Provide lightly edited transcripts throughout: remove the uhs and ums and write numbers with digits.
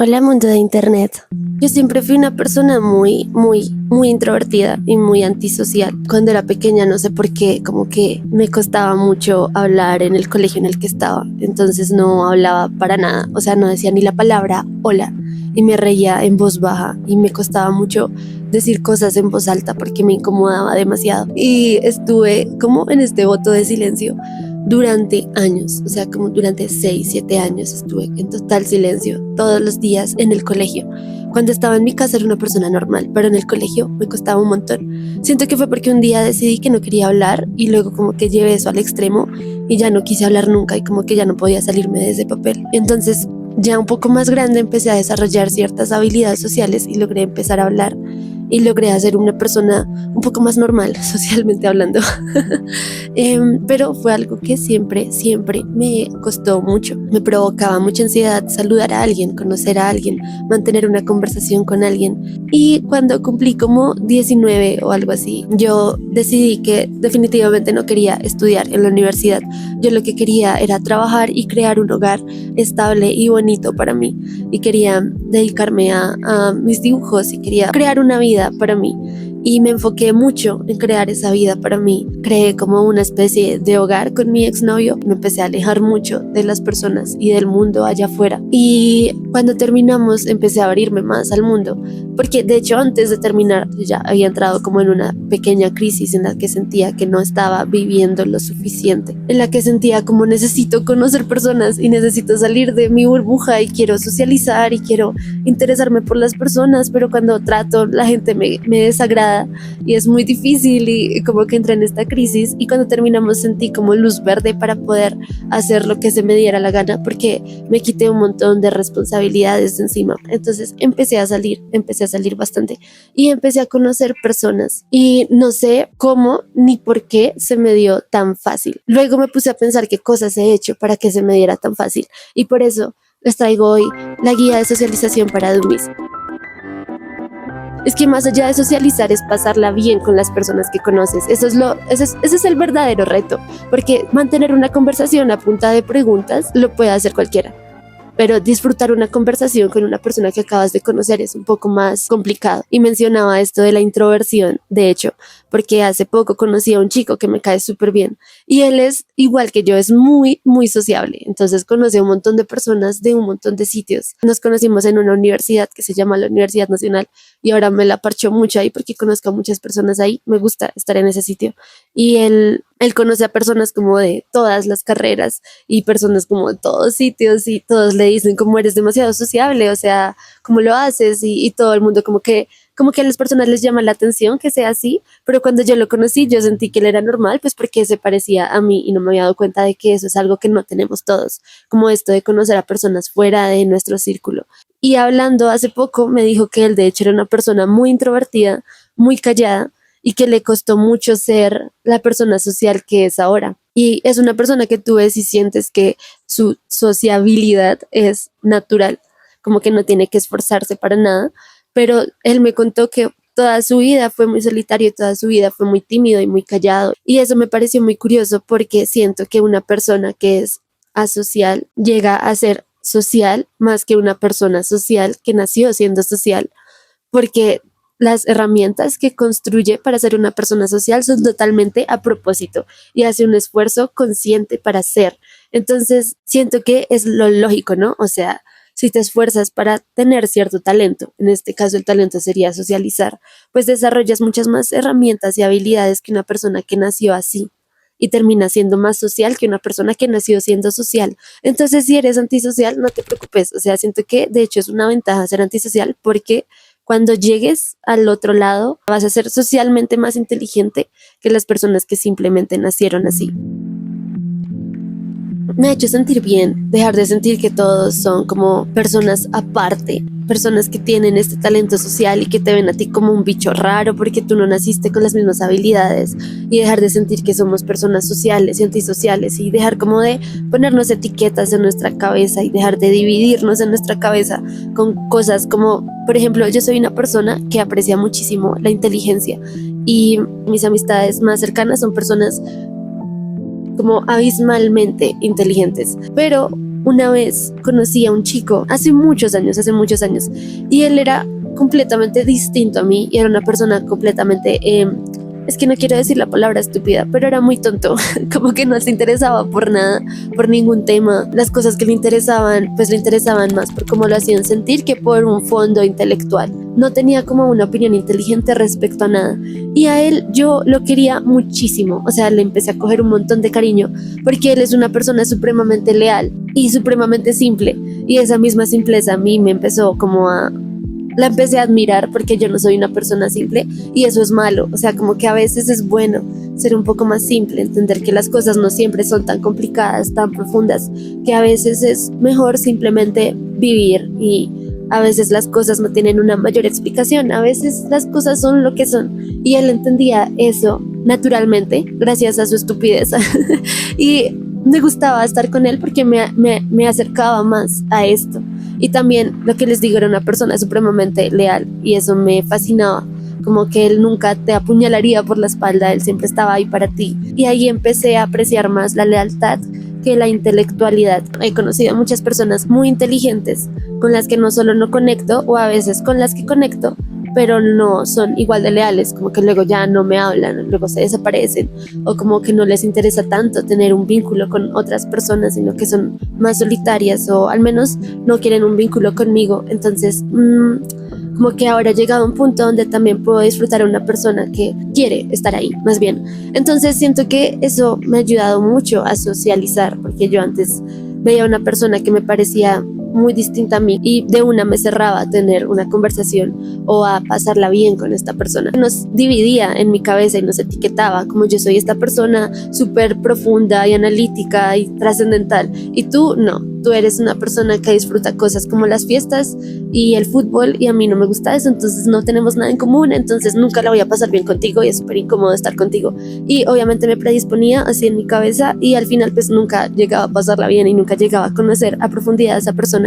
Hola mundo de internet. Yo siempre fui una persona muy introvertida y muy antisocial. Cuando era pequeña no sé por qué, como que me costaba mucho hablar en el colegio en el que estaba. Entonces no hablaba para nada, o sea, no decía ni la palabra hola y me reía en voz baja y me costaba mucho decir cosas en voz alta porque me incomodaba demasiado. Y estuve como en este voto de silencio durante años, o sea, como durante 6, 7 años estuve en total silencio todos los días en el colegio. Cuando estaba en mi casa era una persona normal, pero en el colegio me costaba un montón. Siento que fue porque un día decidí que no quería hablar y luego como que llevé eso al extremo y ya no quise hablar nunca y como que ya no podía salirme de ese papel. Entonces, ya un poco más grande empecé a desarrollar ciertas habilidades sociales y logré empezar a hablar y logré ser una persona un poco más normal socialmente hablando. Pero fue algo que siempre me costó mucho. Me provocaba mucha ansiedad saludar a alguien, conocer a alguien, mantener una conversación con alguien. Y cuando cumplí como 19 o algo así, yo decidí que definitivamente no quería estudiar en la universidad. Yo lo que quería era trabajar y crear un hogar estable y bonito para mí. Y quería dedicarme a mis dibujos y quería crear una vida para mí. Y me enfoqué mucho en crear esa vida para mí. Creé como una especie de hogar con mi exnovio. Me empecé a alejar mucho de las personas y del mundo allá afuera. Y cuando terminamos empecé a abrirme más al mundo. Porque de hecho antes de terminar ya había entrado como en una pequeña crisis en la que sentía que no estaba viviendo lo suficiente. En la que sentía como necesito conocer personas y necesito salir de mi burbuja y quiero socializar y quiero interesarme por las personas. Pero cuando trato la gente me desagrada y es muy difícil y como que entré en esta crisis y cuando terminamos sentí como luz verde para poder hacer lo que se me diera la gana porque me quité un montón de responsabilidades de encima. Entonces empecé a salir bastante y empecé a conocer personas y no sé cómo ni por qué se me dio tan fácil. Luego me puse a pensar qué cosas he hecho para que se me diera tan fácil y por eso les traigo hoy la guía de socialización para dummies. Es que más allá de socializar es pasarla bien con las personas que conoces. Ese es el verdadero reto, porque mantener una conversación a punta de preguntas lo puede hacer cualquiera. Pero disfrutar una conversación con una persona que acabas de conocer es un poco más complicado. Y mencionaba esto de la introversión, de hecho, porque hace poco conocí a un chico que me cae súper bien y él es igual que yo, es muy sociable. Entonces conocí a un montón de personas de un montón de sitios. Nos conocimos en una universidad que se llama la Universidad Nacional y ahora me la parcho mucho ahí porque conozco a muchas personas ahí. Me gusta estar en ese sitio. Y él conoce a personas como de todas las carreras y personas como de todos sitios y todos le dicen como eres demasiado sociable, o sea, cómo lo haces y todo el mundo como que a las personas les llama la atención que sea así, pero cuando yo lo conocí yo sentí que él era normal, pues porque se parecía a mí y no me había dado cuenta de que eso es algo que no tenemos todos, como esto de conocer a personas fuera de nuestro círculo. Y hablando hace poco me dijo que él de hecho era una persona muy introvertida, muy callada y que le costó mucho ser la persona social que es ahora. Y es una persona que tú ves y sientes que su sociabilidad es natural, como que no tiene que esforzarse para nada, pero él me contó que toda su vida fue muy solitario, toda su vida fue muy tímido y muy callado. Y eso me pareció muy curioso porque siento que una persona que es asocial llega a ser social más que una persona social que nació siendo social, porque las herramientas que construye para ser una persona social son totalmente a propósito y hace un esfuerzo consciente para ser. Entonces, siento que es lo lógico, ¿no? O sea, si te esfuerzas para tener cierto talento, en este caso el talento sería socializar, pues desarrollas muchas más herramientas y habilidades que una persona que nació así y termina siendo más social que una persona que nació siendo social. Entonces, si eres antisocial, no te preocupes. O sea, siento que de hecho es una ventaja ser antisocial porque cuando llegues al otro lado vas a ser socialmente más inteligente que las personas que simplemente nacieron así. Me ha hecho sentir bien, dejar de sentir que todos son como personas aparte, personas que tienen este talento social y que te ven a ti como un bicho raro porque tú no naciste con las mismas habilidades, y dejar de sentir que somos personas sociales y antisociales y dejar como de ponernos etiquetas en nuestra cabeza y dejar de dividirnos en nuestra cabeza con cosas como, por ejemplo, yo soy una persona que aprecia muchísimo la inteligencia y mis amistades más cercanas son personas como abismalmente inteligentes, pero una vez conocí a un chico hace muchos años, y él era completamente distinto a mí y era una persona completamente, es que no quiero decir la palabra estúpida, pero era muy tonto, como que no se interesaba por nada, por ningún tema. Las cosas que le interesaban, pues le interesaban más por cómo lo hacían sentir que por un fondo intelectual. No tenía como una opinión inteligente respecto a nada. Y a él yo lo quería muchísimo, o sea, le empecé a coger un montón de cariño, porque él es una persona supremamente leal y supremamente simple. Y esa misma simpleza a mí me empezó como la empecé a admirar porque yo no soy una persona simple y eso es malo, o sea, como que a veces es bueno ser un poco más simple, entender que las cosas no siempre son tan complicadas, tan profundas, que a veces es mejor simplemente vivir y a veces las cosas no tienen una mayor explicación, a veces las cosas son lo que son y él entendía eso naturalmente gracias a su estupidez y me gustaba estar con él porque me acercaba más a esto. Y también lo que les digo, era una persona supremamente leal y eso me fascinaba, como que él nunca te apuñalaría por la espalda, él siempre estaba ahí para ti. Y ahí empecé a apreciar más la lealtad que la intelectualidad. He conocido a muchas personas muy inteligentes con las que no solo no conecto, o a veces con las que conecto, pero no son igual de leales, como que luego ya no me hablan, luego se desaparecen, o como que no les interesa tanto tener un vínculo con otras personas, sino que son más solitarias, o al menos no quieren un vínculo conmigo. Entonces, como que ahora he llegado a un punto donde también puedo disfrutar a una persona que quiere estar ahí, más bien. Entonces siento que eso me ha ayudado mucho a socializar, porque yo antes veía a una persona que me parecía muy distinta a mí y de una me cerraba a tener una conversación o a pasarla bien con esta persona. Nos dividía en mi cabeza y nos etiquetaba como yo soy esta persona súper profunda y analítica y trascendental y tú no, tú eres una persona que disfruta cosas como las fiestas y el fútbol y a mí no me gusta eso, entonces no tenemos nada en común, entonces nunca la voy a pasar bien contigo y es súper incómodo estar contigo. Y obviamente me predisponía así en mi cabeza y al final pues nunca llegaba a pasarla bien y nunca llegaba a conocer a profundidad a esa persona.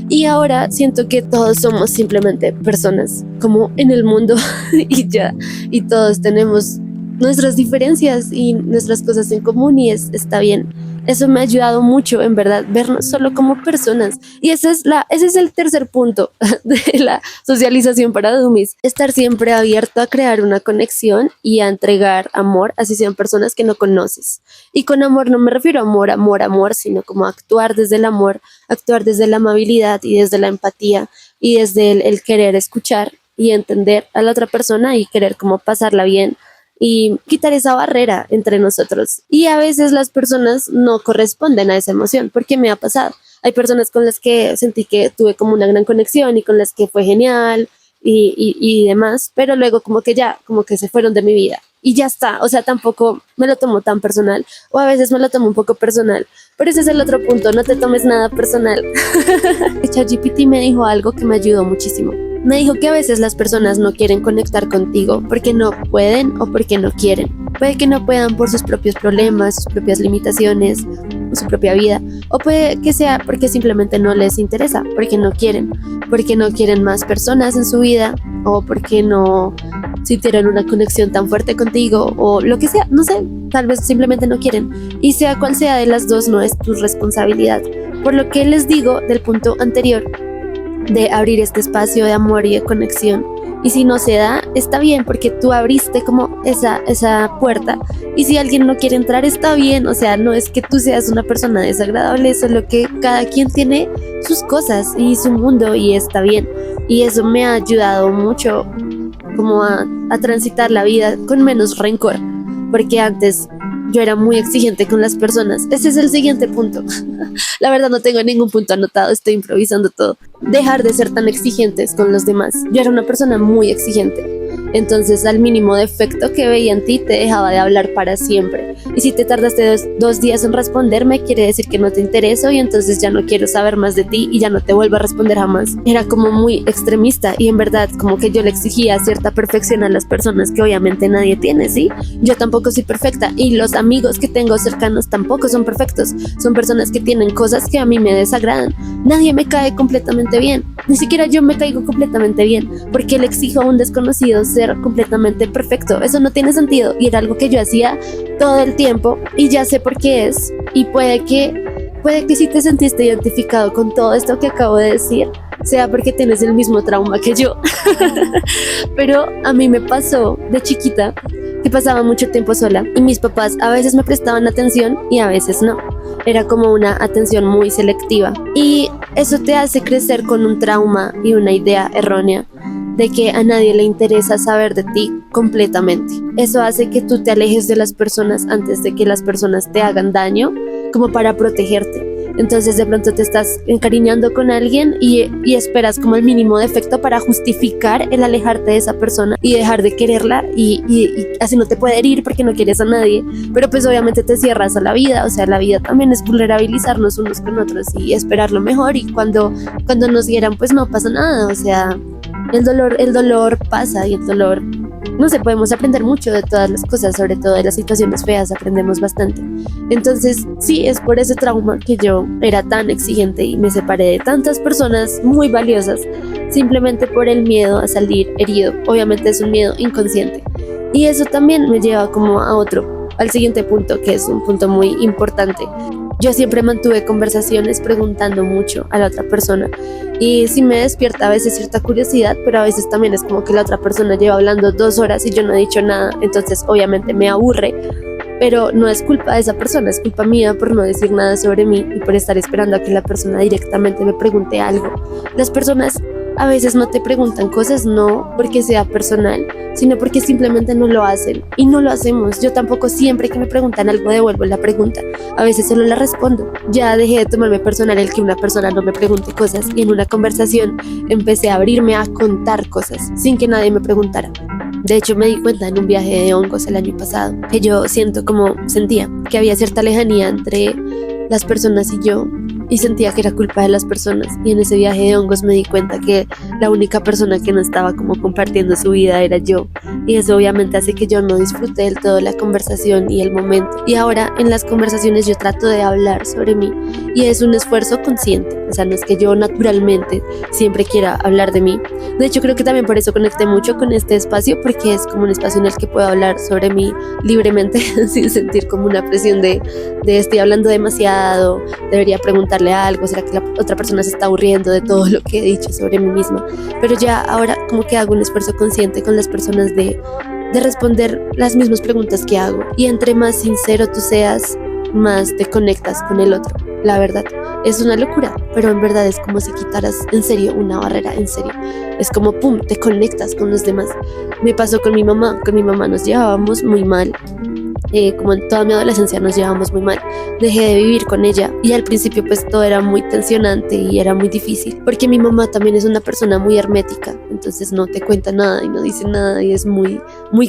Y ahora siento que todos somos simplemente personas como en el mundo y ya, y todos tenemos nuestras diferencias y nuestras cosas en común y está bien. Eso me ha ayudado mucho, en verdad, vernos solo como personas. Y ese es el tercer punto de la socialización para dummies. Estar siempre abierto a crear una conexión y a entregar amor, así sean personas que no conoces. Y con amor no me refiero a amor, sino como actuar desde el amor, actuar desde la amabilidad y desde la empatía y desde el querer escuchar y entender a la otra persona y querer como pasarla bien y quitar esa barrera entre nosotros. Y a veces las personas no corresponden a esa emoción, porque me ha pasado. Hay personas con las que sentí que tuve como una gran conexión y con las que fue genial y demás, pero luego como que ya, como que se fueron de mi vida y ya está. O sea, tampoco me lo tomo tan personal, o a veces me lo tomo un poco personal, pero ese es el otro punto, no te tomes nada personal. ChatGPT me dijo algo que me ayudó muchísimo. Me dijo que a veces las personas no quieren conectar contigo porque no pueden o porque no quieren. Puede que no puedan por sus propios problemas, sus propias limitaciones, su propia vida, o puede que sea porque simplemente no les interesa, porque no quieren más personas en su vida, o porque no sintieron una conexión tan fuerte contigo, o lo que sea, no sé, tal vez simplemente no quieren. Y sea cual sea de las dos, no es tu responsabilidad. Por lo que les digo del punto anterior, de abrir este espacio de amor y de conexión. Y si no se da, está bien, porque tú abriste como esa puerta. Y si alguien no quiere entrar, está bien. O sea, no es que tú seas una persona desagradable, solo que cada quien tiene sus cosas y su mundo y está bien. Y eso me ha ayudado mucho como a transitar la vida con menos rencor, porque antes yo era muy exigente con las personas. Ese es el siguiente punto. La verdad no tengo ningún punto anotado, estoy improvisando todo. Dejar de ser tan exigentes con los demás. Yo era una persona muy exigente. Entonces al mínimo defecto que veía en ti te dejaba de hablar para siempre. Y si te tardaste dos días en responderme, quiere decir que no te intereso y entonces ya no quiero saber más de ti y ya no te vuelvo a responder jamás. Era como muy extremista y en verdad como que yo le exigía cierta perfección a las personas que obviamente nadie tiene, ¿sí? Yo tampoco soy perfecta y los amigos que tengo cercanos tampoco son perfectos. Son personas que tienen cosas que a mí me desagradan. Nadie me cae completamente bien. Ni siquiera yo me caigo completamente bien porque le exijo a un desconocido ser completamente perfecto. Eso no tiene sentido y era algo que yo hacía todo el tiempo y ya sé por qué es. Y puede que Puede que si te sentiste identificado con todo esto que acabo de decir, sea porque tienes el mismo trauma que yo. Pero a mí me pasó de chiquita que pasaba mucho tiempo sola y mis papás a veces me prestaban atención y a veces no. Era como una atención muy selectiva y eso te hace crecer con un trauma y una idea errónea de que a nadie le interesa saber de ti completamente. Eso hace que tú te alejes de las personas antes de que las personas te hagan daño, como para protegerte. Entonces de pronto te estás encariñando con alguien y esperas como el mínimo defecto para justificar el alejarte de esa persona y dejar de quererla y así no te puede herir porque no quieres a nadie, pero pues obviamente te cierras a la vida. O sea, la vida también es vulnerabilizarnos unos con otros y esperar lo mejor, y cuando nos hieran pues no pasa nada. O sea, el dolor pasa y el dolor, no sé, podemos aprender mucho de todas las cosas, sobre todo de las situaciones feas, aprendemos bastante. Entonces, sí, es por ese trauma que yo era tan exigente y me separé de tantas personas muy valiosas, simplemente por el miedo a salir herido. Obviamente es un miedo inconsciente. Y eso también me lleva como al siguiente punto, que es un punto muy importante. Yo siempre mantuve conversaciones preguntando mucho a la otra persona y sí me despierta a veces cierta curiosidad, pero a veces también es como que la otra persona lleva hablando 2 horas y yo no he dicho nada, entonces obviamente me aburre, pero no es culpa de esa persona, es culpa mía por no decir nada sobre mí y por estar esperando a que la persona directamente me pregunte algo. Las personas a veces no te preguntan cosas no porque sea personal, sino porque simplemente no lo hacen y no lo hacemos. Yo tampoco siempre que me preguntan algo devuelvo la pregunta, a veces solo la respondo. Ya dejé de tomarme personal el que una persona no me pregunte cosas y en una conversación empecé a abrirme a contar cosas sin que nadie me preguntara. De hecho, me di cuenta en un viaje de hongos el año pasado que yo sentía que había cierta lejanía entre las personas y yo, y sentía que era culpa de las personas. Y en ese viaje de hongos me di cuenta que la única persona que no estaba como compartiendo su vida era yo, y eso obviamente hace que yo no disfrute del todo la conversación y el momento. Y ahora en las conversaciones yo trato de hablar sobre mí y es un esfuerzo consciente. O sea, no es que yo naturalmente siempre quiera hablar de mí. De hecho, creo que también por eso conecté mucho con este espacio, porque es como un espacio en el que puedo hablar sobre mí libremente sin sentir como una presión de estoy hablando demasiado, debería preguntarle algo, será que la otra persona se está aburriendo de todo lo que he dicho sobre mí misma. Pero ya ahora como que hago un esfuerzo consciente con las personas de responder las mismas preguntas que hago, y entre más sincero tú seas, más te conectas con el otro. La verdad, es una locura, pero en verdad es como si quitaras en serio una barrera, en serio. Es como pum, te conectas con los demás. Me pasó con mi mamá nos llevábamos muy mal. Como en toda mi adolescencia nos llevábamos muy mal, dejé de vivir con ella y al principio pues todo era muy tensionante y era muy difícil porque mi mamá también es una persona muy hermética, entonces no te cuenta nada y no dice nada y es muy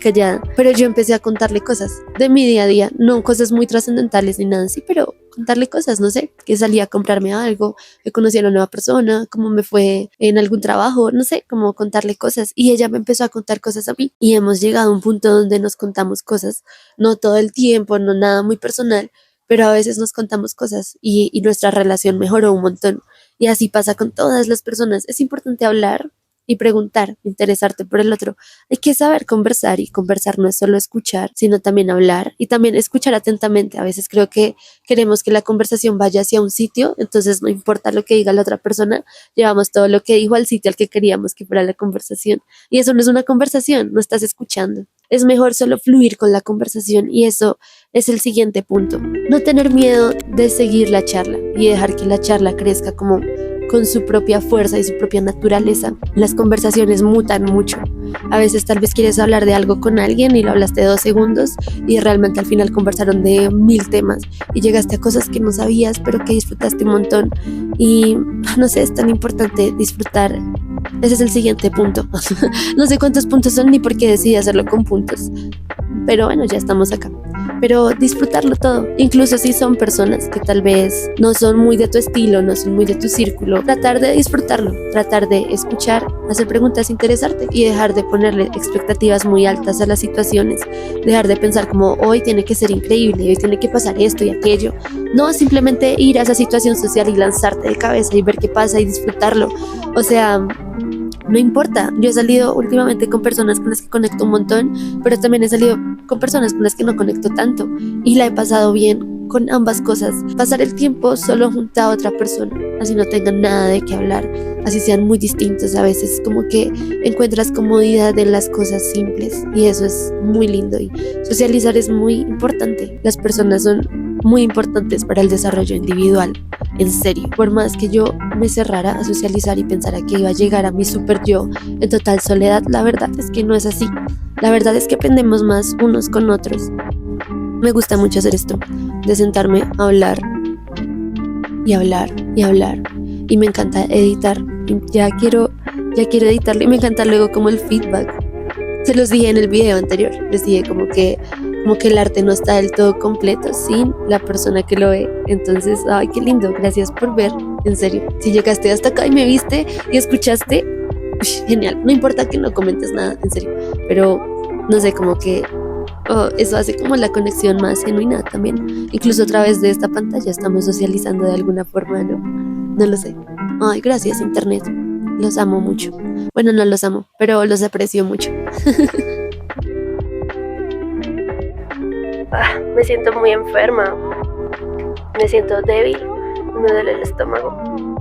callada. Pero yo empecé a contarle cosas de mi día a día, no cosas muy trascendentales ni nada así, pero contarle cosas, no sé, que salía a comprarme algo, que conocí a una nueva persona, cómo me fue en algún trabajo, no sé, como contarle cosas, y ella me empezó a contar cosas a mí y hemos llegado a un punto donde nos contamos cosas, no todo el tiempo, no nada muy personal, pero a veces nos contamos cosas y nuestra relación mejoró un montón. Y así pasa con todas las personas. Es importante hablar y preguntar, interesarte por el otro. Hay que saber conversar, y conversar no es solo escuchar, sino también hablar y también escuchar atentamente. A veces creo que queremos que la conversación vaya hacia un sitio, entonces no importa lo que diga la otra persona, llevamos todo lo que dijo al sitio al que queríamos que fuera la conversación. Y eso no es una conversación, no estás escuchando. Es mejor solo fluir con la conversación, y eso es el siguiente punto. No tener miedo de seguir la charla y dejar que la charla crezca como con su propia fuerza y su propia naturaleza. Las conversaciones mutan mucho. A veces tal vez quieres hablar de algo con alguien y lo hablaste 2 segundos y realmente al final conversaron de 1000 temas y llegaste a cosas que no sabías pero que disfrutaste un montón. Y no sé, es tan importante disfrutar. Ese es el siguiente punto. No sé cuántos puntos son ni por qué decidí hacerlo con puntos, pero bueno, ya estamos acá. Pero disfrutarlo todo, incluso si son personas que tal vez no son muy de tu estilo, no son muy de tu círculo, tratar de disfrutarlo, tratar de escuchar, hacer preguntas, interesarte y dejar de ponerle expectativas muy altas a las situaciones, dejar de pensar como hoy tiene que ser increíble, hoy tiene que pasar esto y aquello. No, simplemente ir a esa situación social y lanzarte de cabeza y ver qué pasa y disfrutarlo. O sea, no importa. Yo he salido últimamente con personas con las que conecto un montón, pero también he salido con personas con las que no conecto tanto y la he pasado bien con ambas cosas. Pasar el tiempo solo junto a otra persona, así no tengan nada de qué hablar, así sean muy distintos a veces, como que encuentras comodidad en las cosas simples y eso es muy lindo y socializar es muy importante. Las personas son muy importantes para el desarrollo individual, en serio. Por más que yo me cerrara a socializar y pensara que iba a llegar a mi super yo en total soledad, la verdad es que no es así. La verdad es que aprendemos más unos con otros. Me gusta mucho hacer esto, de sentarme a hablar y hablar y hablar. Y me encanta editar. Y ya quiero editarlo y me encanta luego como el feedback. Se los dije en el video anterior, les dije como que el arte no está del todo completo sin la persona que lo ve. Entonces, ay, qué lindo, gracias por ver, en serio. Si llegaste hasta acá y me viste y escuchaste, genial. No importa que no comentes nada, en serio, pero no sé, como que eso hace como la conexión más genuina también. Incluso a través de esta pantalla estamos socializando de alguna forma, ¿no? No lo sé. Ay, gracias, internet. Los amo mucho. Bueno, no los amo, pero los aprecio mucho. Me siento muy enferma. Me siento débil. Me duele el estómago.